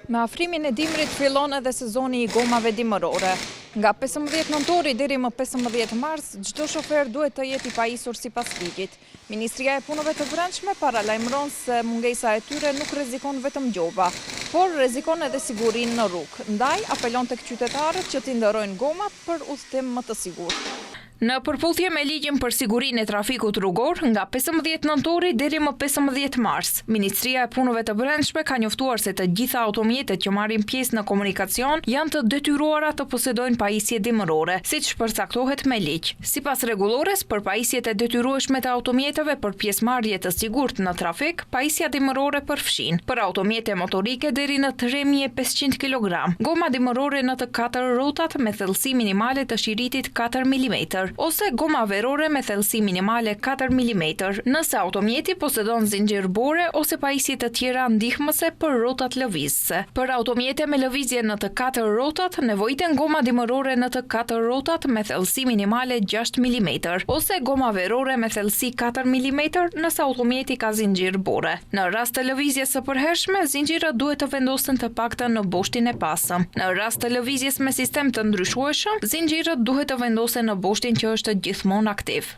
Me afrimin e dimrit fillon edhe sezoni I gomave dimërore. Nga 15 nëntori deri më 15 mars, çdo shofer duhet të jetë I pajisur sipas ligjit. Ministria e Punëve të Brendshme paralajmëron se mungesa e tyre nuk rrezikon vetëm gjoba, por rrezikon edhe sigurinë në rrugë. Ndaj apelon tek qytetarët që t'i nderojnë gomat për udhëtim më të sigurt. Në përputhje me ligjin për sigurinë e trafikut rrugor, nga 15 nëntori deri më 15 mars, Ministria e Punëve të Brendshme ka njoftuar se të gjitha automjetet që marrin pjesë në komunikacion janë të detyruara të posedojnë pajisje dimërore, siç përcaktohet me ligj. Sipas rregullores, për pajisjet e detyrueshme të automjeteve për pjesëmarrje të sigurt në trafik, pajisja dimërore përfshin për automjete motorike deri në 3500 kg, goma dimërore në të 4 rrotat me thellësi minimale të shiritit 4 mm. Ose goma verore me thellësi minimale 4 mm, nëse automjeti posedon zinxhir bore ose pajisje të tjera ndihmëse për rrotat lëvizëse. Për automjete me lëvizje në të 4 rrotat, nevojiten goma dimërore në të 4 rrotat me thellësi minimale 6 mm, ose goma verore me thellësi 4 mm nëse automjeti ka zinxhir bore. Në rast të lëvizjes së përhershme, zinxhirët duhet të vendosen të paktën në boshtin e pasëm. Në rast të lëvizjes me sistem të ndryshueshëm, zinxhirët duhet të vendosen në boshtin që është gjithmonë aktiv.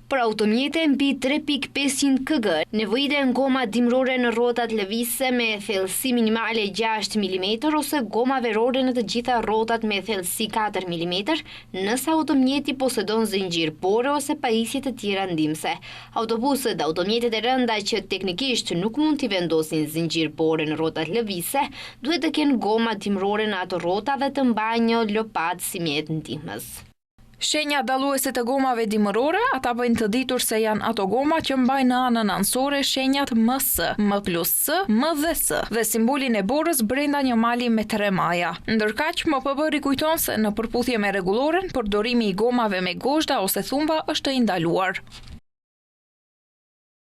Për automjete mbi 3.500 kg, nevojiten goma dimërore në rrotat lëvizëse me thellësi minimale 6 mm ose goma verore në të gjitha rrotat me thellësi 4 mm, nëse automjeti posedon zinxhir bore ose pajisje të tjera ndihmëse. Autobuset dhe automjetet e rënda që teknikisht nuk mund t'i vendosin zinxhir bore në rrotat lëvizëse, duhet të kenë goma dimërore në ato rrota dhe të mbajnë një lopat si mjet ndihmës. Shenja dalluese të gomave dimërore, ata bëjnë të ditur se janë ato goma që mbajnë në anën anësore shenjat MS, M+S, M dhe S, dhe simbolin e borës brenda një mali me 3 maja. Ndërkaq, MPB rikujton se në përputhje me rregulloren, përdorimi I gomave me gozhda ose thumba është I ndaluar.